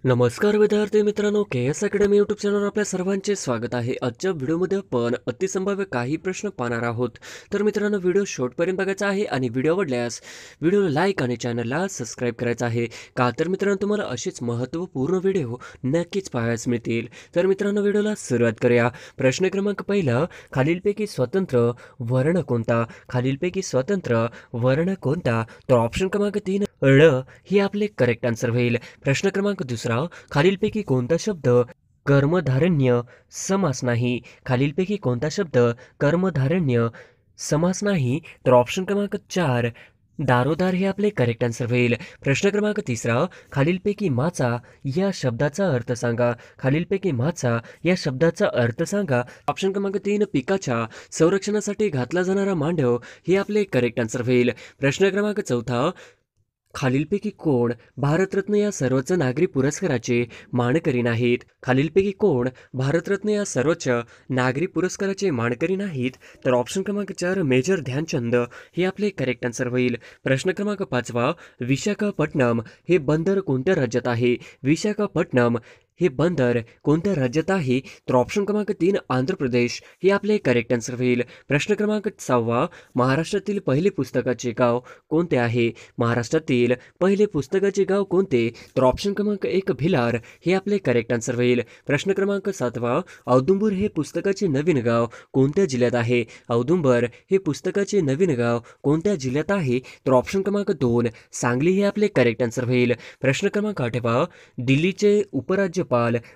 नमस्कार विद्यार्थी मित्रांनो, के एस अकॅडमी यूट्यूब चॅनलवर आपल्या सर्वांचे स्वागत आहे. आजच्या व्हिडिओमध्ये आपण अतिसंभाव्य काही प्रश्न पाहणार आहोत. तर मित्रांनो, व्हिडिओ शेवटपर्यंत बघायचा आहे आणि व्हिडिओ आवडल्यास व्हिडिओला लाईक आणि चॅनलला सबस्क्राईब करायचं आहे. का तर मित्रांनो, तुम्हाला असेच महत्त्वपूर्ण व्हिडिओ नक्कीच पाहायला मिळतील. तर मित्रांनो, व्हिडिओला सुरुवात करूया. प्रश्न क्रमांक पहिला, खालीलपैकी स्वतंत्र वर्ण कोणता? खालीलपैकी स्वतंत्र वर्ण कोणता? तर ऑप्शन क्रमांक 3 ळ ही आपले करेक्ट आन्सर होईल. प्रश्न क्रमांक दुसरा, खालीलपैकी कोणता शब्द कर्मधारण्य समास नाही? खालीलपैकी कोणता शब्द कर्मधारण्य समास नाही? तर ऑप्शन क्रमांक 4 दारोदार हे आपले करेक्ट आन्सर होईल. प्रश्न क्रमांक तिसरा, खालीलपैकी माचा या शब्दाचा अर्थ सांगा. खालीलपैकी माचा या शब्दाचा अर्थ सांगा. ऑप्शन क्रमांक 3 पिकाच्या संरक्षणासाठी घातला जाणारा मांडव हे आपले करेक्ट आन्सर होईल. प्रश्न क्रमांक चौथा, खालीलपैकी कोण भारतरत्न या सर्वोच्च नागरी पुरस्काराचे मानकरी नाहीत? खालीलपैकी कोण भारतरत्न या सर्वोच्च नागरी पुरस्काराचे मानकरी नाहीत? तर ऑप्शन क्रमांक 4 मेजर ध्यानचंद हे आपले करेक्ट आन्सर होईल. प्रश्न क्रमांक 5 विशाखापट्टणम हे बंदर कोणत्या राज्यात आहे? विशाखापट्टणम हे बंदर कोणत्या राज्यात आहे? तर ऑप्शन क्रमांक 3 आंध्र प्रदेश हे आपले करेक्ट आन्सर होईल. प्रश्न क्रमांक 6 महाराष्ट्रातील पहिले पुस्तकाचे गाव कोणते आहे? महाराष्ट्रातील पहिले पुस्तकाचे गाव कोणते? तर ऑप्शन क्रमांक 1 भिलार हे आपले करेक्ट आन्सर होईल. प्रश्न क्रमांक 7 औदुंबर हे पुस्तकाचे नवीन गाव कोणत्या जिल्ह्यात आहे? औदुंबर हे पुस्तकाचे नवीन गाव कोणत्या जिल्ह्यात आहे? तर ऑप्शन क्रमांक 2 सांगली हे आपले करेक्ट आन्सर होईल. प्रश्न क्रमांक 8 दिल्लीचे उपराज्यपाल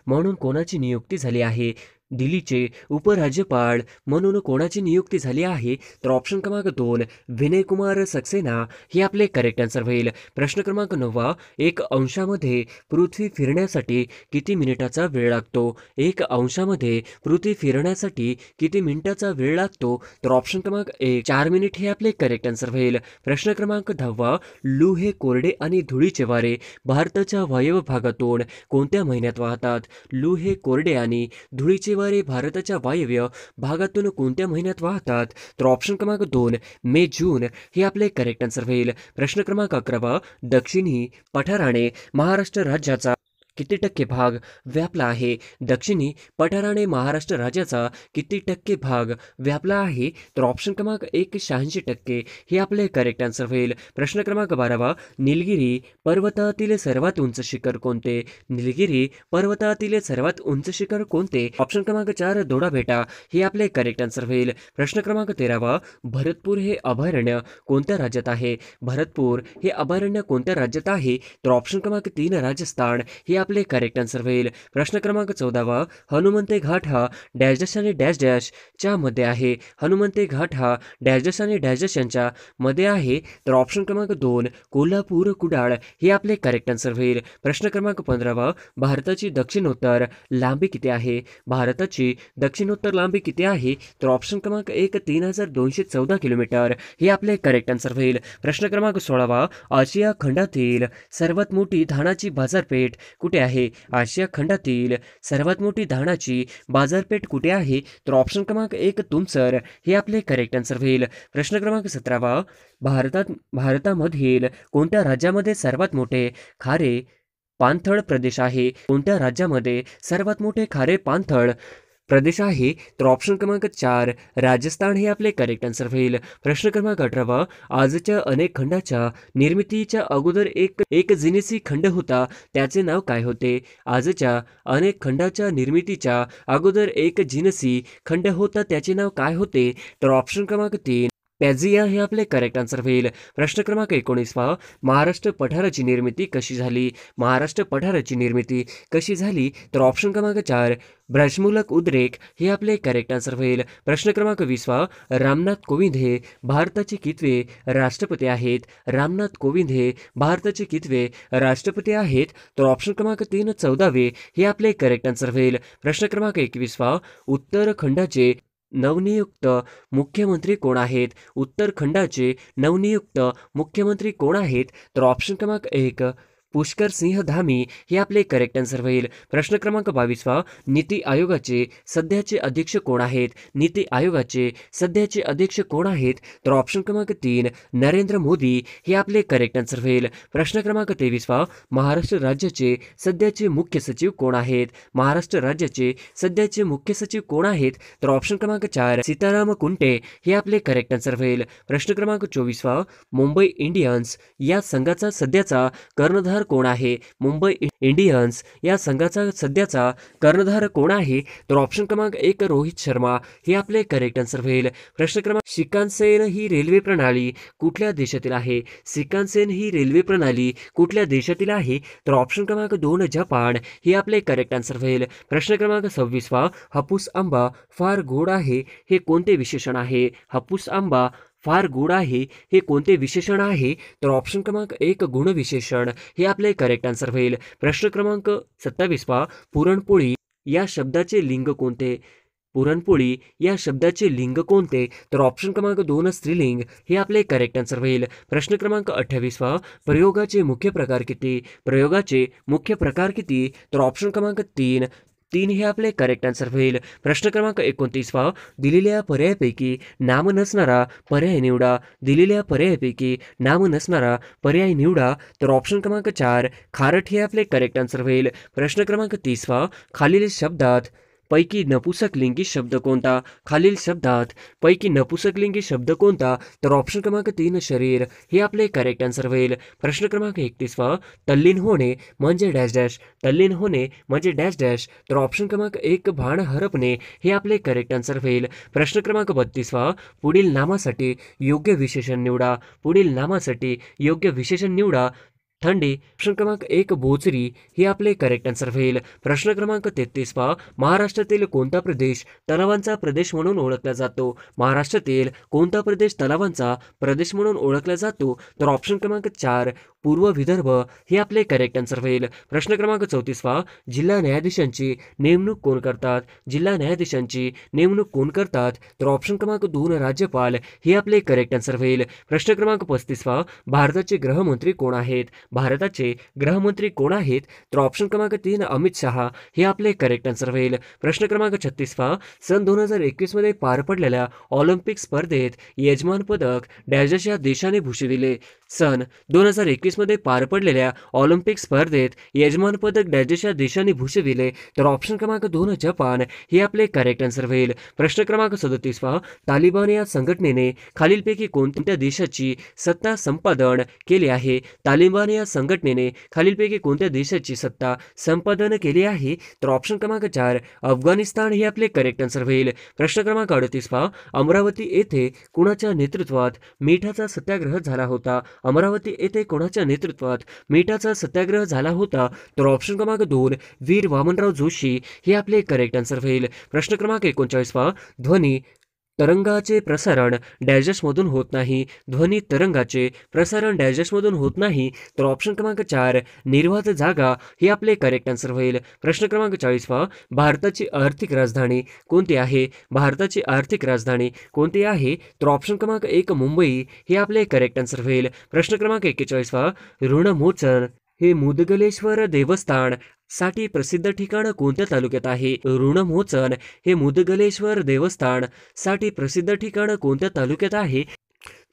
म्हणून कोणाची नियुक्ती झाली आहे? दिल्लीचे उपराज्यपाल म्हणून कोणाची नियुक्ती झाली आहे? तर ऑप्शन क्रमांक 2 विनयकुमार सक्सेना हे आपले करेक्ट आन्सर होईल. प्रश्न क्रमांक 9 एक अंशामध्ये पृथ्वी फिरण्यासाठी किती मिनिटाचा वेळ लागतो? एक अंशामध्ये पृथ्वी फिरण्यासाठी किती मिनिटाचा वेळ लागतो? तर ऑप्शन क्रमांक 1 4 मिनिट हे आपले करेक्ट आन्सर होईल. प्रश्न क्रमांक 10 लू हे कोरडे आणि धुळीचे वारे भारताच्या वायव्य भागातून कोणत्या महिन्यात वाहतात? लू हे कोरडे आणि धुळीचे वारे भारताच्या वायव्य भागातून कोणत्या महिन्यात वाहतात? तर ऑप्शन क्रमांक 2 मे जून हे आपले करेक्ट आन्सर होईल. प्रश्न क्रमांक 11 दक्षिणी पठाराने महाराष्ट्र राज्याचा किती टक्के भाग व्यापला आहे? दक्षिणी पठाराने महाराष्ट्र राज्याचा किती टक्के भाग व्यापला आहे? तर ऑप्शन क्रमांक 1 86% हे आपले करेक्ट आन्सर होईल. प्रश्न क्रमांक 12 निलगिरी पर्वतातील सर्वात उंच शिखर कोणते? निलगिरी पर्वतातील सर्वात उंच शिखर कोणते? ऑप्शन क्रमांक 4 दोडा बेटा हे आपले करेक्ट आन्सर होईल. प्रश्न क्रमांक 13 भरतपूर हे अभयारण्य कोणत्या राज्यात आहे? भरतपूर हे अभयारण्य कोणत्या राज्यात आहे? तर ऑप्शन क्रमांक 3 राजस्थान हे आपले करेक्ट आन्सर होईल. प्रश्न क्रमांक 14 हनुमंते घाट हा डॅश डॅश आणि डॅश डॅश च्या मध्ये आहे. हनुमंते घाट हा डॅश डॅश आणि डॅश डॅश यांच्या मध्ये आहे. तर ऑप्शन क्रमांक 2 कोल्हापूर कुडाळ हे आपले करेक्ट आन्सर होईल. प्रश्न क्रमांक 15 भारताची दक्षिणोत्तर लांबी किती आहे? भारताची दक्षिणोत्तर लांबी किती आहे? तर ऑप्शन क्रमांक 1 3214 किलोमीटर हे आपले करेक्ट आन्सर होईल. प्रश्न क्रमांक 16 आशिया खंडातील सर्वात मोठी धानाची बाजारपेठ कुठे आहे? आशिया खंडातील सर्वात मोठी धानाची बाजारपेठ कुठे आहे? तर ऑप्शन क्रमांक 1 तुमसर हे आपले करेक्ट आन्सर होईल. प्रश्न क्रमांक 17 भारतामधील कोणत्या राज्यामध्ये सर्वात मोठे खारे पाणथळ प्रदेश आहे? कोणत्या राज्यामध्ये सर्वात मोठे खारे पाणथळ प्रदेश आहे? तर ऑप्शन क्रमांक 4 राजस्थान हे आपले करेक्ट आन्सर होईल. प्रश्न क्रमांक 18 आजच्या अनेक खंडाच्या निर्मितीच्या अगोदर एक जिनिसी खंड होता, त्याचे नाव काय होते? आजच्या अनेक खंडाच्या निर्मितीच्या अगोदर एक जिनसी खंड होता, त्याचे नाव काय होते? तर ऑप्शन क्रमांक 3 पॅझिया हे आपले करेक्ट आन्सर होईल. प्रश्न क्रमांक 19 महाराष्ट्र पठाराची निर्मिती कशी झाली? महाराष्ट्र पठाराची निर्मिती कशी झाली? तर ऑप्शन क्रमांक 4 भ्रष्मूलक उद्रेक हे आपले करेक्ट आन्सर होईल. प्रश्न क्रमांक 20 रामनाथ कोविंद हे भारताचे कितवे राष्ट्रपती आहेत? रामनाथ कोविंद हे भारताचे कितवे राष्ट्रपती आहेत? तर ऑप्शन क्रमांक 3 14वे हे आपले करेक्ट आन्सर होईल. प्रश्न क्रमांक 21 उत्तराखंडाचे नवनियुक्त मुख्यमंत्री कोण आहेत? उत्तराखंडाचे नवनियुक्त मुख्यमंत्री कोण आहेत? तर ऑप्शन क्रमांक 1 पुष्कर सिंह धामी हे आपले करेक्ट आन्सर होईल. प्रश्न क्रमांक 22 नीती आयोगाचे सध्याचे अध्यक्ष कोण आहेत? नीती आयोगाचे सध्याचे अध्यक्ष कोण आहेत? तर ऑप्शन क्रमांक 3 नरेंद्र मोदी हे आपले करेक्ट आन्सर होईल. प्रश्न क्रमांक 23 महाराष्ट्र राज्याचे सध्याचे मुख्य सचिव कोण आहेत? महाराष्ट्र राज्याचे सध्याचे मुख्य सचिव कोण आहेत? तर ऑप्शन क्रमांक 4 सीताराम कुंटे हे आपले करेक्ट आन्सर होईल. प्रश्न क्रमांक 24 मुंबई इंडियन्स या संघाचा सध्याचा कर्णधार कोण आहे? मुंबई इंडियन्स या संघाचा सध्याचा कर्णधार कोण आहे? तर ऑप्शन क्रमांक 1 रोहित शर्मा हे आपले करेक्ट आन्सर होईल. प्रश्न क्रमांक शिकानसेन ही रेल्वे प्रणाली कुठल्या देशातील आहे? शिकानसेन ही रेल्वे प्रणाली कुठल्या देशातील आहे? तर ऑप्शन क्रमांक 2 जपान हे आपले करेक्ट आन्सर होईल. प्रश्न क्रमांक 26 हापूस आंबा फार गोड आहे हे कोणते विशेषण आहे? हापूस आंबा फार गोड आहे हे कोणते विशेषण आहे? तर ऑप्शन क्रमांक 1 गुणविशेषण हे आपले करेक्ट आन्सर होईल. प्रश्न क्रमांक 27 पुरणपोळी या शब्दाचे लिंग कोणते? पुरणपोळी या शब्दाचे लिंग कोणते? तर ऑप्शन क्रमांक 2 स्त्रीलिंग हे आपले करेक्ट आन्सर होईल. प्रश्न क्रमांक 28 प्रयोगाचे मुख्य प्रकार किती? प्रयोगाचे मुख्य प्रकार किती? तर ऑप्शन क्रमांक 3 हे आपले करेक्ट आन्सर होईल. प्रश्न क्रमांक 29 दिलेल्या पर्यायापैकी नाम नसणारा पर्याय निवडा. दिलेल्या पर्यायापैकी नाम नसणारा पर्याय निवडा. तर ऑप्शन क्रमांक 4 खारट हे आपले करेक्ट आन्सर होईल. प्रश्न क्रमांक 30 खालील शब्दात पैकी नपुसकलिंगी शब्द कोणता? खालील शब्दात पैकी नपुसकलिंगी शब्द कोणता? तर ऑप्शन क्रमांक 3 शरीर हे आपले करेक्ट आन्सर होईल. प्रश्न क्रमांक 31 तल्लीन होणे म्हणजे डॅश डॅश. तल्लीन होणे म्हणजे डॅश डॅश. तर ऑप्शन क्रमांक 1 भान हरपणे हे आपले करेक्ट आन्सर होईल. प्रश्न क्रमांक 32 पुढील नामासाठी योग्य विशेषण निवडा. पुढील नामासाठी योग्य विशेषण निवडा. थंडी. ऑप्शन क्रमांक 1 बोचरी हे आपले करेक्ट आन्सर होईल. प्रश्न क्रमांक 33 महाराष्ट्रातील कोणता प्रदेश तलावांचा प्रदेश म्हणून ओळखला जातो? महाराष्ट्रातील कोणता प्रदेश तलावांचा प्रदेश म्हणून ओळखला जातो? तर ऑप्शन क्रमांक 4 पूर्व विदर्भ हे आपले करेक्ट आन्सर होईल. प्रश्न क्रमांक 34 जिल्हा न्यायाधीशांची नेमणूक कोण करतात? जिल्हा न्यायाधीशांची नेमणूक कोण करतात? तर ऑप्शन क्रमांक 2 राज्यपाल हे आपले करेक्ट आन्सर होईल. प्रश्न क्रमांक 35 भारताचे गृहमंत्री कोण आहेत? भारताचे गृहमंत्री कोण आहेत? तर ऑप्शन क्रमांक 3 अमित शहा हे आपले करेक्ट आन्सर होईल. प्रश्न क्रमांक 36 सन 2021 मध्ये पार पडलेल्या ऑलिम्पिक स्पर्धेत यजमान पदक डॅश या देशाने भूषविले. सन 2021 मध्ये पार पडलेल्या ऑलिम्पिक स्पर्धेत यजमान पदक डॅश या देशाने भूषविले. तर ऑप्शन क्रमांक 2 जपान हे आपले करेक्ट आन्सर होईल. प्रश्न क्रमांक 37 तालिबान या संघटनेने खालीलपैकी कोणत्या देशाची सत्ता संपादन केली आहे? तालिबान या संघटनेने खालीलपैकी कोणत्या देशाची सत्ता संपादन केली आहे? तर ऑप्शन क्रमांक 4 अफगाणिस्तान हे आपले करेक्ट आन्सर होईल. प्रश्न क्रमांक 38 अमरावती येथे कुणाच्या नेतृत्वात मिठाचा सत्याग्रह झाला होता? अमरावती येथे कोणाच्या नेतृत्वात मिठाचा सत्याग्रह झाला होता? तर ऑप्शन क्रमांक 2 वीर वामनराव जोशी हे आपले करेक्ट आन्सर होईल. प्रश्न क्रमांक 39 ध्वनी तरंगाचे प्रसारण डॅशमधून होत नाही. ध्वनी तरंगाचे प्रसारण डॅशमधून होत नाही. तर ऑप्शन क्रमांक 4 निर्वात जागा हे आपले करेक्ट आन्सर होईल. प्रश्न क्रमांक 40 भारताची आर्थिक राजधानी कोणती आहे? भारताची आर्थिक राजधानी कोणती आहे? तर ऑप्शन क्रमांक 1 मुंबई हे आपले करेक्ट आन्सर होईल. प्रश्न क्रमांक 41 ऋणमोचन हे मुदगलेश्वर देवस्थान साठी प्रसिद्ध ठिकाण कोणत्या तालुक्यात आहे? ऋणमोचन हे मुदगलेश्वर देवस्थान साठी प्रसिद्ध ठिकाण कोणत्या तालुक्यात आहे?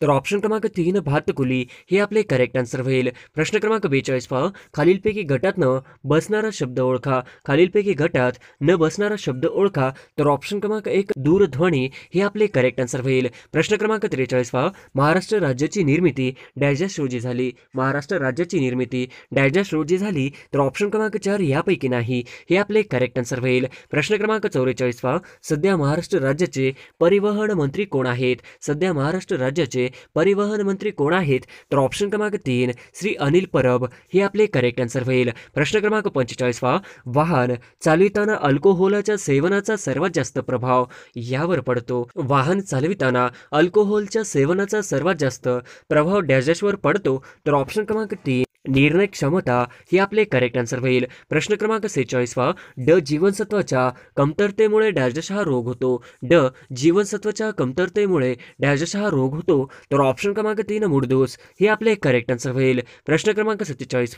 तर ऑप्शन क्रमांक 3 भातकुली हे आपले करेक्ट आन्सर होईल. प्रश्न क्रमांक 42 खालीलपैकी गटात न बसणारा शब्द ओळखा. खालीलपैकी गटात न बसणारा शब्द ओळखा. तर ऑप्शन क्रमांक 1 दूरध्वनी हे आपले करेक्ट आन्सर होईल. प्रश्न क्रमांक 43 महाराष्ट्र राज्याची निर्मिती डॅश रोजी झाली. महाराष्ट्र राज्याची निर्मिती डॅश रोजी झाली. तर ऑप्शन क्रमांक 4 यापैकी नाही हे आपले करेक्ट आन्सर होईल. प्रश्न क्रमांक 44 सध्या महाराष्ट्र राज्याचे परिवहन मंत्री कोण आहेत? सध्या महाराष्ट्र राज्याचे परिवहन मंत्री कोण आहेत? तर ऑप्शन क्रमांक 3 श्री अनिल परब हे आपले करेक्ट आन्सर होईल. प्रश्न क्रमांक 45 वाहन चालविताना अल्कोहोलच्या सेवनाचा सर्वात जास्त प्रभाव यावर पडतो. वाहन चालविताना अल्कोहोलच्या सेवनाचा सर्वात जास्त प्रभाव डॅशवर पडतो. तर ऑप्शन क्रमांक 3 निर्णय क्षमता हे आपले करेक्ट आन्सर होईल. प्रश्न क्रमांक 46 ड जीवनसत्वाच्या कमतरतेमुळे डॅश हा रोग होतो. ड जीवनसत्वाच्या कमतरतेमुळे डॅश हा रोग होतो. तर ऑप्शन क्रमांक 3 मूळदोष हे आपले करेक्ट आन्सर होईल. प्रश्न क्रमांक 47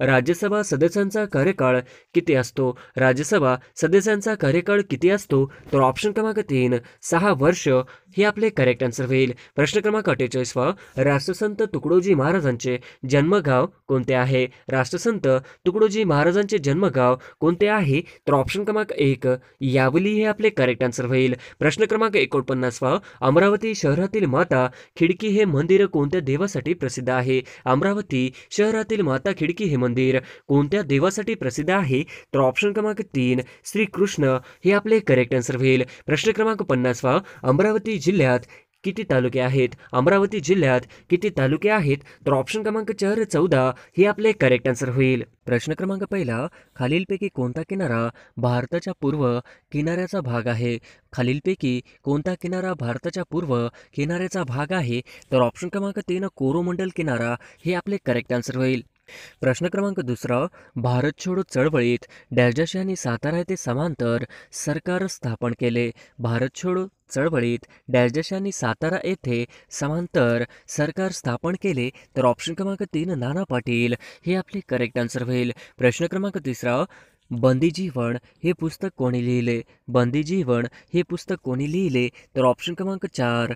राज्यसभा सदस्यांचा कार्यकाळ किती असतो? राज्यसभा सदस्यांचा कार्यकाळ किती असतो? तर ऑप्शन क्रमांक 3 6 वर्ष हे आपले करेक्ट आन्सर होईल. प्रश्न क्रमांक 48 राष्ट्रसंत तुकडोजी महाराजांचे जन्मगाव कोणते आहे? राष्ट्रसंत तुकडोजी महाराजांचे जन्मगाव कोणते आहे? तर ऑप्शन क्रमांक 1 यावली हे आपले करेक्ट आन्सर होईल. प्रश्न क्रमांक 49 अमरावती शहरातील माता खिडकी हे मंदिर कोणत्या देवासाठी प्रसिद्ध आहे? अमरावती शहरातील माता खिडकी हे मंदिर कोणत्या देवासाठी प्रसिद्ध आहे? तर ऑप्शन क्रमांक 3 श्रीकृष्ण हे आपले करेक्ट आन्सर होईल. प्रश्न क्रमांक 50 अमरावती जिल्ह्यात किती तालुके आहेत? अमरावती जिल्ह्यात किती तालुके आहेत? तर ऑप्शन क्रमांक 14 हे आपले करेक्ट आन्सर होईल. प्रश्न क्रमांक पहिला खालीलपैकी कोणता किनारा भारताच्या पूर्व किनाऱ्याचा भाग आहे? खालीलपैकी कोणता किनारा भारताच्या पूर्व किनाऱ्याचा भाग आहे? तर ऑप्शन क्रमांक 3 कोरोमंडल किनारा हे आपले करेक्ट आन्सर होईल. प्रश्न क्रमांक दुसरा भारत छोडो चळवळीत डॅश यांनी सातारा येथे समांतर सरकार स्थापन केले. भारत छोडो चळवळीत डॅश यांनी सातारा येथे समांतर सरकार स्थापन केले. तर ऑप्शन क्रमांक 3 नाना पाटील हे आपले करेक्ट आन्सर होईल. प्रश्न क्रमांक तिसरा बंदी जीवन हे पुस्तक कोणी लिहिले? बंदी जीवन हे पुस्तक कोणी लिहिले? तर ऑप्शन क्रमांक 4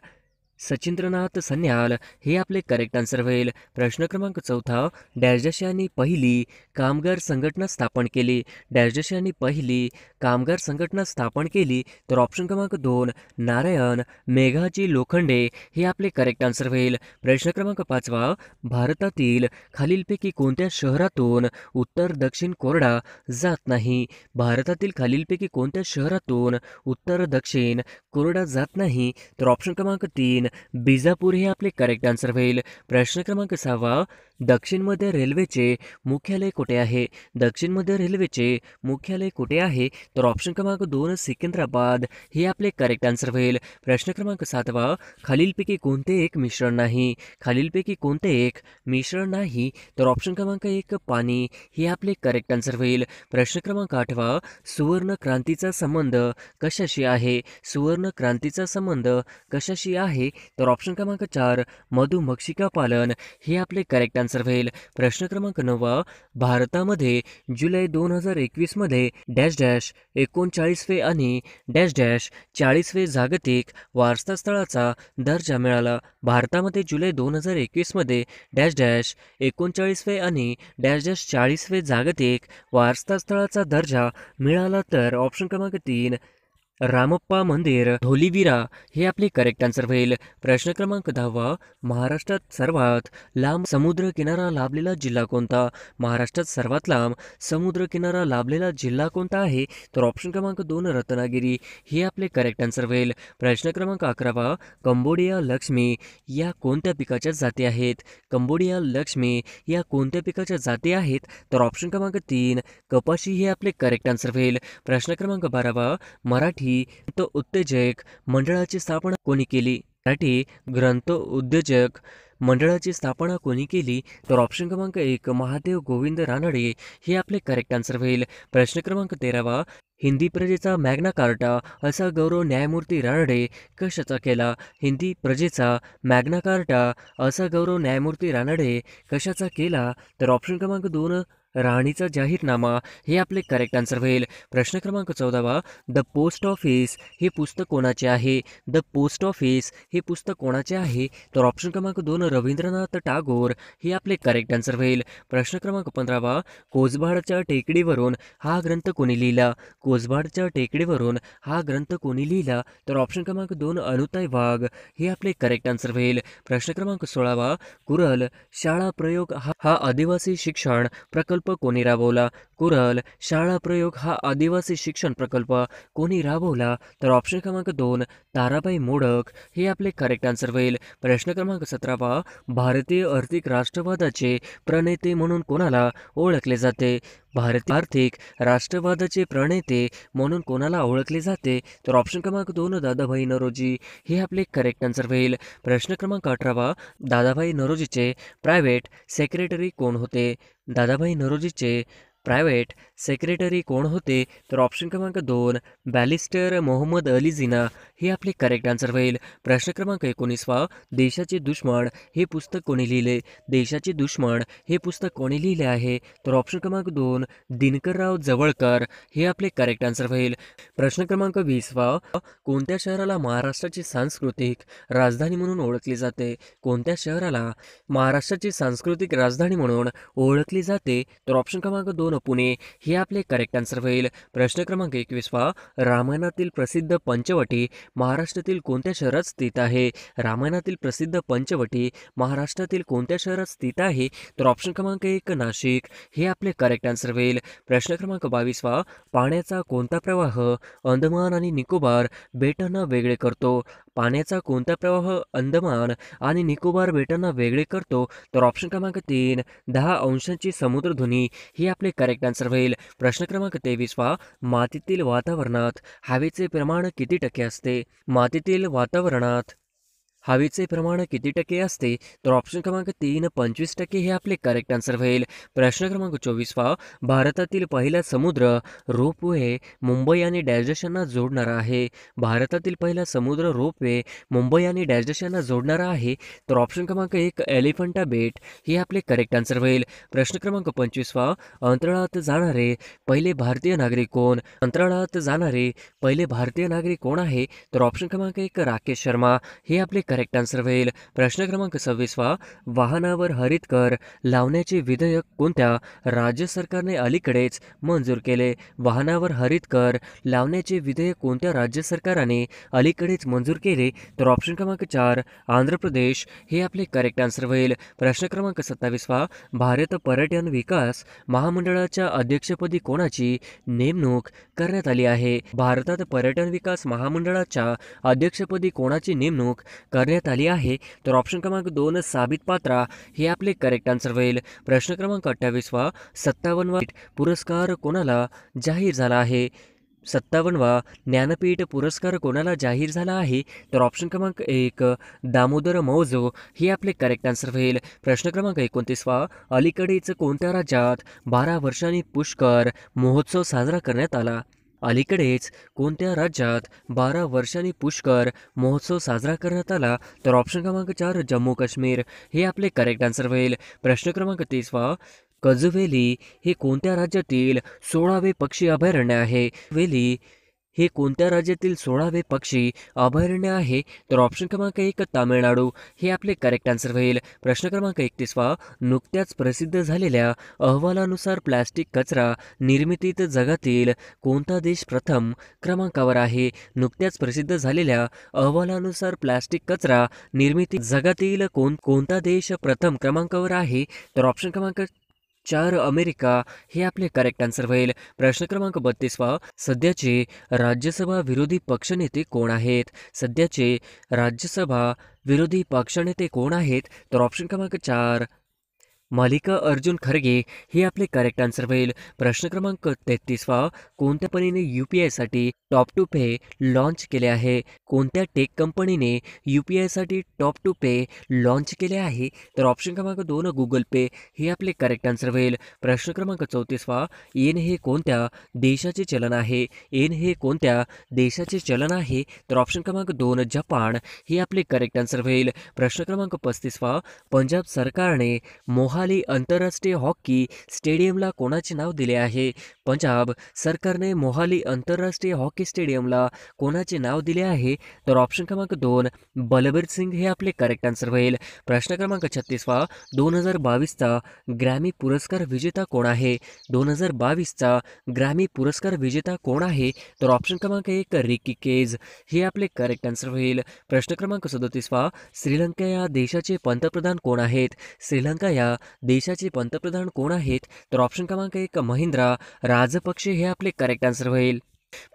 सचिंद्रनाथ सन्याल हे आपले करेक्ट आन्सर होईल. प्रश्न क्रमांक चौथा डॅश यांनी पहिली कामगार संघटना स्थापन केली. डॅश यांनी पहिली कामगार संघटना स्थापन केली. तर ऑप्शन क्रमांक 2 नारायण मेघाजी लोखंडे हे आपले करेक्ट आन्सर होईल. प्रश्न क्रमांक 5 भारतातील खालीलपैकी कोणत्या शहरातून उत्तर दक्षिण कोरडा जात नाही? भारतातील खालीलपैकी कोणत्या शहरातून उत्तर दक्षिण कोरडा जात नाही? तर ऑप्शन क्रमांक 3 बिजापूर हे आपले करेक्ट आन्सर होईल. प्रश्न क्रमांक 6 दक्षिण मध्य रेल्वेचे मुख्यालय कुठे आहे? दक्षिण मध्य रेल्वेचे मुख्यालय कुठे आहे? तर ऑप्शन क्रमांक 2 सिकंदराबाद हे आपले करेक्ट आन्सर होईल. प्रश्न क्रमांक 7 खालीलपैकी कोणते एक मिश्रण नाही? खालीलपैकी कोणते एक मिश्रण नाही? तर ऑप्शन क्रमांक 1 पाणी हे आपले करेक्ट आन्सर होईल. प्रश्न क्रमांक 8 सुवर्ण क्रांतीचा संबंध कशाशी आहे? सुवर्ण क्रांतीचा संबंध कशाशी आहे? तर ऑप्शन क्रमांक 4 मधुमक्षिका पालन हे आपले करेक्ट आन्सर होईल. प्रश्न क्रमांक 9 भारतामध्ये जुलै 2021 मध्ये डॅश डॅश 39वे आणि डॅश डॅश 40वे जागतिक वारसा स्थळाचा दर्जा मिळाला. भारतामध्ये जुलै 2021 मध्ये डॅश डॅश 39वे आणि डॅश डॅश 40वे जागतिक वारसा स्थळाचा दर्जा मिळाला. तर ऑप्शन क्रमांक 3 रामप्पा मंदिर धोलीविरा हे आपले करेक्ट आन्सर होईल. प्रश्न क्रमांक 10 महाराष्ट्रात सर्वात लांब समुद्र किनारा लाभलेला जिल्हा कोणता? महाराष्ट्रात सर्वात लांब समुद्र किनारा लाभलेला जिल्हा कोणता आहे? तर ऑप्शन क्रमांक 2 रत्नागिरी हे आपले करेक्ट आन्सर होईल. प्रश्न क्रमांक 11 कंबोडिया लक्ष्मी या कोणत्या पिकाच्या जाती आहेत? कंबोडिया लक्ष्मी या कोणत्या पिकाच्या जाती आहेत? तर ऑप्शन क्रमांक 3 कपाशी हे आपले करेक्ट आन्सर होईल. प्रश्न क्रमांक 12 मराठी ग्रंथ उद्योजक मंडळाची स्थापना कोणी केली? मराठी ग्रंथ उद्योजक मंडळाची स्थापना कोणी केली? तर ऑप्शन क्रमांक 1 महादेव गोविंद रानडे हे आपले करेक्ट आन्सर होईल. प्रश्न क्रमांक 13 हिंदी प्रजेचा मॅग्ना कार्टा असा गौरव न्यायमूर्ती रानडे कशाचा केला? हिंदी प्रजेचा मॅग्ना कार्टा असा गौरव न्यायमूर्ती रानडे कशाचा केला? तर ऑप्शन क्रमांक 2 राणीचा जाहीरनामा हे आपले करेक्ट आन्सर होईल. प्रश्न क्रमांक 14 द पोस्ट ऑफिस हे पुस्तक कोणाचे आहे? द पोस्ट ऑफिस हे पुस्तक कोणाचे आहे? तर ऑप्शन क्रमांक 2 रवींद्रनाथ टागोर हे आपले करेक्ट आन्सर होईल. प्रश्न क्रमांक 15 कोसबाडच्या टेकडीवरून हा ग्रंथ कोणी लिहिला? कोसबाडच्या टेकडीवरून हा ग्रंथ कोणी लिहिला? तर ऑप्शन क्रमांक 2 अनुताई वाघ हे आपले करेक्ट आन्सर होईल. प्रश्न क्रमांक 16 कुरल शाळा प्रयोग हा आदिवासी शिक्षण प्रकल्प कोणी राबवला? कुरल शाळा प्रयोग हा आदिवासी शिक्षण प्रकल्प कोणी राबवला? तर ऑप्शन क्रमांक 2 ताराबाई मोडक हे आपले करेक्ट आन्सर होईल. प्रश्न क्रमांक 17 भारतीय आर्थिक राष्ट्रवादाचे प्रणेते म्हणून कोणाला ओळखले जाते? भारतीय आर्थिक राष्ट्रवादाचे प्रणेते म्हणून कोणाला ओळखले जाते? तर ऑप्शन क्रमांक 2 दादाभाई नौरोजी हे आपले करेक्ट आन्सर होईल. प्रश्न क्रमांक 18 दादाभाई नौरोजीचे प्रायव्हेट सेक्रेटरी कोण होते? दादाभाई नौरोजीचे प्रायव्हेट सेक्रेटरी कोण होते? तर ऑप्शन क्रमांक 2 बॅरिस्टर मोहम्मद अली जिना हे आपले करेक्ट आन्सर होईल. प्रश्न क्रमांक 19 देशाचे दुश्मन हे पुस्तक कोणी लिहिले? देशाचे दुश्मन हे पुस्तक कोणी लिहिले आहे? तर ऑप्शन क्रमांक 2 दिनकरराव जवळकर हे आपले करेक्ट आन्सर होईल. प्रश्न क्रमांक 20 कोणत्या शहराला महाराष्ट्राची सांस्कृतिक राजधानी म्हणून ओळखली जाते? कोणत्या शहराला महाराष्ट्राची सांस्कृतिक राजधानी म्हणून ओळखली जाते? तर ऑप्शन क्रमांक 2 पुणे हे आपले करेक्ट आन्सर होईल. प्रश्न क्रमांक 21 रामायणातील प्रसिद्ध पंचवटी महाराष्ट्रातील कोणत्या शहरात स्थित आहे? रामायणातील प्रसिद्ध पंचवटी महाराष्ट्रातील कोणत्या शहरात स्थित आहे? तर ऑप्शन क्रमांक 1 नाशिक हे आपले करेक्ट आन्सर होईल. प्रश्न क्रमांक 22 पाण्याचा कोणता प्रवाह अंदमान आणि निकोबार बेटांना वेगळे करतो? पाण्याचा कोणता प्रवाह अंदमान आणि निकोबार बेटांना वेगळे करतो? तर ऑप्शन क्रमांक 3 10 अंशांची समुद्रधुनी हे आपले करेक्ट आन्सर होईल. प्रश्न क्रमांक 23 मातीतील वातावरणात हवेचे प्रमाण किती टक्के असते? मातीतील वातावरणात हवेचे प्रमाण किती टक्के असते? तर ऑप्शन क्रमांक 3 25% हे आपले करेक्ट आन्सर होईल. प्रश्न क्रमांक 24 भारतातील पहिला समुद्र रोपवे मुंबई आणि डॅशना जोडणारा आहे. भारतातील पहिला समुद्र रोपवे मुंबई आणि डॅशना जोडणारा आहे. तर ऑप्शन क्रमांक 1 एलिफंटा बेट हे आपले करेक्ट आन्सर होईल. प्रश्न क्रमांक 25 अंतराळात जाणारे पहिले भारतीय नागरिक कोण? अंतराळात जाणारे पहिले भारतीय नागरिक कोण आहे? तर ऑप्शन क्रमांक 1 राकेश शर्मा हे आपले करेक्ट आन्सर होईल. प्रश्न क्रमांक 26 वाहनावर हरित कर लावण्याचे विधेयक कोणत्या राज्य सरकारने अलीकडेच मंजूर केले? वाहनावर हरित कर लावण्याचे विधेयक कोणत्या राज्य सरकारने अलीकडेच मंजूर केले? तर ऑप्शन क्रमांक 4 आंध्र प्रदेश हे आपले करेक्ट आन्सर होईल. प्रश्न क्रमांक 27 भारत पर्यटन विकास महामंडळाच्या अध्यक्षपदी कोणाची नेमणूक करण्यात आली आहे? भारतात पर्यटन विकास महामंडळाच्या अध्यक्षपदी कोणाची नेमणूक करण्यात आली आहे? तर ऑप्शन क्रमांक 2 साबित पात्रा हे आपले करेक्ट आन्सर होईल. प्रश्न क्रमांक 28 57वा पुरस्कार कोणाला जाहीर झाला आहे? 57वा ज्ञानपीठ पुरस्कार कोणाला जाहीर झाला आहे? तर ऑप्शन क्रमांक 1 दामोदर मौजो हे आपले करेक्ट आन्सर होईल. प्रश्न क्रमांक 29 अलीकडेच कोणत्या राज्यात 12 वर्षांनी पुष्कर महोत्सव साजरा करण्यात आला? अलीकडेच कोणत्या राज्यात 12 वर्षांनी पुष्कर महोत्सव साजरा करण्यात आला? तर ऑप्शन क्रमांक 4 जम्मू काश्मीर हे आपले करेक्ट आन्सर होईल. प्रश्न क्रमांक 30 कजुवेली हे कोणत्या राज्यातील 16वे पक्षी अभयारण्य आहे? वेली हे कोणत्या राज्यातील 16वे पक्षी अभयारण्य आहे? तर ऑप्शन क्रमांक 1 तामिळनाडू हे आपले करेक्ट आन्सर होईल. प्रश्न क्रमांक 31 नुकत्याच प्रसिद्ध झालेल्या अहवालानुसार प्लास्टिक कचरा निर्मितीत जगातील कोणता देश प्रथम क्रमांकावर आहे? नुकत्याच प्रसिद्ध झालेल्या अहवालानुसार प्लास्टिक कचरा निर्मिती जगातील कोणता देश प्रथम क्रमांकावर आहे? तर ऑप्शन क्रमांक 4 अमेरिका हे आपले करेक्ट आन्सर होईल. प्रश्न क्रमांक 32 सध्याचे राज्यसभा विरोधी पक्षनेते कोण आहेत? सध्याचे राज्यसभा विरोधी पक्षनेते कोण आहेत? तर ऑप्शन क्रमांक 4 मल्लिका अर्जुन खरगे हे आपले करेक्ट आन्सर होईल. प्रश्न क्रमांक 33 कोणत्या कंपनीने UPI-साठी टॉप टू पे लॉन्च केले आहे? कोणत्या टेक कंपनीने UPI-साठी टॉप टू पे लॉन्च केले आहे? तर ऑप्शन क्रमांक 2 गुगल पे हे आपले करेक्ट आन्सर होईल. प्रश्न क्रमांक 34 येन हे कोणत्या देशाचे चलन आहे? येन हे कोणत्या देशाचे चलन आहे? तर ऑप्शन क्रमांक 2 जपान हे आपले करेक्ट आन्सर होईल. प्रश्न क्रमांक 35 पंजाब सरकारने मोहाली आंतरराष्ट्रीय हॉकी स्टेडियमला कोणाचे नाव दिले आहे? पंजाब सरकारने मोहाली आंतरराष्ट्रीय हॉकी स्टेडियमला कोणाचे नाव दिले आहे? तर ऑप्शन क्रमांक 2 बलबीर सिंग हे आपले करेक्ट आन्सर होईल. प्रश्न क्रमांक 36 2022चा ग्रॅमी पुरस्कार विजेता कोण आहे? 2022चा ग्रॅमी पुरस्कार विजेता कोण आहे? तर ऑप्शन क्रमांक 1 रिकी केज हे आपले करेक्ट आन्सर होईल. प्रश्न क्रमांक 37 श्रीलंका या देशाचे पंतप्रधान कोण आहेत? श्रीलंका या देशाचे पंतप्रधान कोण आहेत? तर ऑप्शन क्रमांक 1 महिंद्रा राजपक्षे हे आपले करेक्ट आन्सर होईल.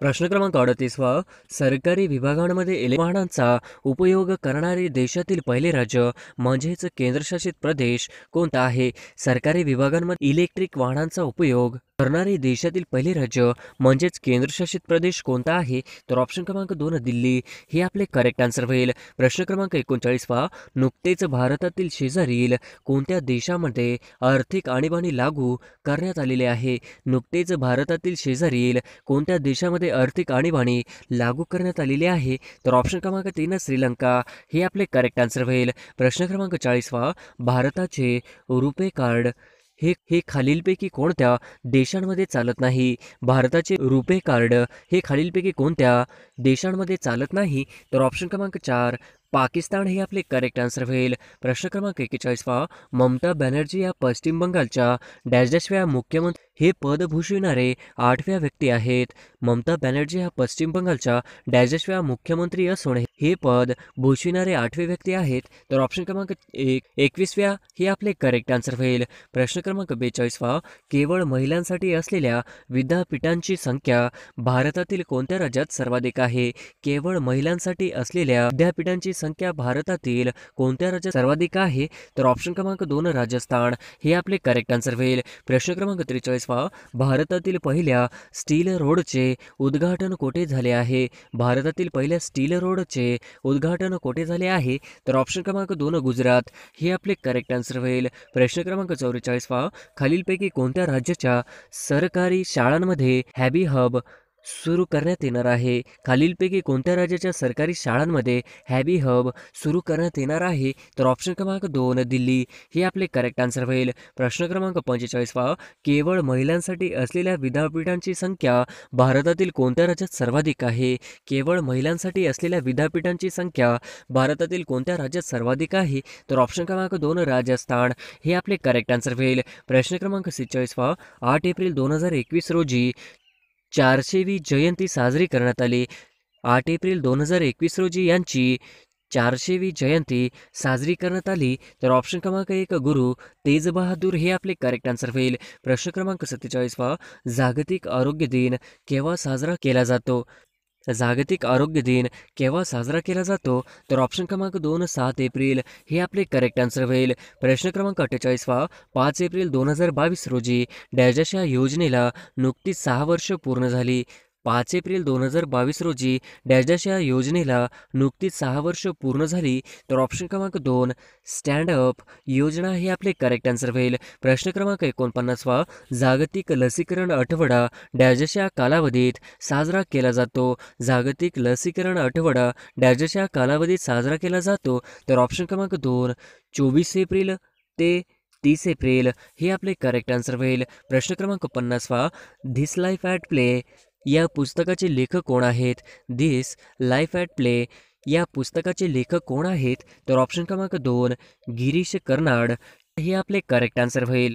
प्रश्न क्रमांक 38 सरकारी विभागांमध्ये इलेक्ट्रिक वाहनांचा उपयोग करणारे देशातील पहिले राज्य म्हणजेच केंद्रशासित प्रदेश कोणता आहे? सरकारी विभागांमध्ये इलेक्ट्रिक वाहनांचा उपयोग करणारे देशातील पहिले राज्य म्हणजेच केंद्रशासित प्रदेश कोणता आहे? तर ऑप्शन क्रमांक 2 दिल्ली हे आपले करेक्ट आन्सर होईल. प्रश्न क्रमांक 39 पहा. नुकतेच भारतातील शेजारील कोणत्या देशामध्ये आर्थिक आणीबाणी लागू करण्यात आलेले आहे? नुकतेच भारतातील शेजारील कोणत्या देशामध्ये आर्थिक आणीबाणी लागू करण्यात आलेली आहे? तर ऑप्शन क्रमांक 3 श्रीलंका हे आपले करेक्ट आन्सर होईल. प्रश्न क्रमांक 40 पहा. भारताचे रुपे कार्ड हे हे खालीलपैकी कोणत्या देशांमध्ये चालत नाही? भारताचे रुपे कार्ड हे खालीलपैकी कोणत्या देशांमध्ये चालत नाही? तर ऑप्शन क्रमांक 4 पाकिस्तान हे आपले करेक्ट आन्सर होईल. प्रश्न क्रमांक 41 पहा. ममता बॅनर्जी या पश्चिम बंगालच्या डॅश डॅशव्या मुख्यमंत्री हे पद भूषविणारे 8व्या व्यक्ती आहेत. ममता बॅनर्जी हा पश्चिम बंगालच्या डॅश डॅशव्या मुख्यमंत्री असून हे पद भूषविणारे 8वे व्यक्ती आहेत. तर ऑप्शन क्रमांक 21व्या हे आपले करेक्ट आन्सर होईल. प्रश्न क्रमांक 42 पहा. केवळ महिलांसाठी असलेल्या विद्यापीठांची संख्या भारतातील कोणत्या राज्यात सर्वाधिक आहे? केवळ महिलांसाठी असलेल्या विद्यापीठांची संख्या भारतातील कोणत्या राज्यात सर्वाधिक आहे? तर ऑप्शन क्रमांक 2 राजस्थान हे आपले करेक्ट आन्सर होईल. प्रश्न क्रमांक 43 पहा. भारतातील पहिल्या स्टील रोडचे उद्घाटन कोठे झाले आहे? भारतातील पहिल्या स्टील रोडचे उद्घाटन कोठे झाले आहे? तर ऑप्शन क्रमांक 2 गुजरात हे आपले करेक्ट आन्सर होईल. प्रश्न क्रमांक 44 पहा. खालीलपैकी कोणत्या राज्याच्या सरकारी शाळांमध्ये हॅबी हब सुरू करण्यात येणार आहे? खालीलपैकी कोणत्या राज्याच्या सरकारी शाळांमध्ये हॅबी हब सुरू करण्यात येणार आहे? तर ऑप्शन क्रमांक 2 दिल्ली हे आपले करेक्ट आन्सर होईल. प्रश्न क्रमांक 45 पहा. केवळ महिलांसाठी असलेल्या विद्यापीठांची संख्या भारतातील कोणत्या राज्यात सर्वाधिक आहे? केवळ महिलांसाठी असलेल्या विद्यापीठांची संख्या भारतातील कोणत्या राज्यात सर्वाधिक आहे? तर ऑप्शन क्रमांक 2 राजस्थान हे आपले करेक्ट आन्सर होईल. प्रश्न क्रमांक 46 पहा. 8 एप्रिल 2021 रोजी 400वी जयंती साजरी करण्यात आली. 8 एप्रिल 2021 रोजी यांची 400वी जयंती साजरी करण्यात आली. तर ऑप्शन क्रमांक 1 गुरु तेज बहादूर हे आपले करेक्ट आन्सर होईल. प्रश्न क्रमांक 47 पहा. जागतिक आरोग्य दिन केव्हा साजरा केला जातो? जागतिक आरोग्य दिन केव्हा साजरा केला जातो? तर ऑप्शन क्रमांक 2 7 एप्रिल हे आपले करेक्ट आन्सर होईल. प्रश्न क्रमांक 48 पहा. 5 एप्रिल 2022 रोजी डॅश डॅश या योजनेला नुकतीच 6 वर्ष पूर्ण झाली. 5 एप्रिल 2022 रोजी डॅश डॅश या योजनेला नुकतीच 6 वर्ष पूर्ण झाली. तर ऑप्शन क्रमांक 2 स्टँड अप योजना हे आपले करेक्ट आन्सर होईल. प्रश्न क्रमांक 49 वा. जागतिक लसीकरण आठवडा डॅश डॅश या कालावधीत साजरा केला जातो? जागतिक लसीकरण आठवडा डॅश डॅश या कालावधीत साजरा केला जातो? तर ऑप्शन क्रमांक 2 24 एप्रिल ते 30 एप्रिल हे आपले करेक्ट आन्सर होईल. प्रश्न क्रमांक 50 वा. धिस लाईफ ॲट प्ले या पुस्तकाचे लेखक कोण आहेत? धिस लाईफ ॲट प्ले या पुस्तकाचे लेखक कोण आहेत? तर ऑप्शन क्रमांक 2 गिरीश कर्नाड हे आपले करेक्ट आन्सर होईल.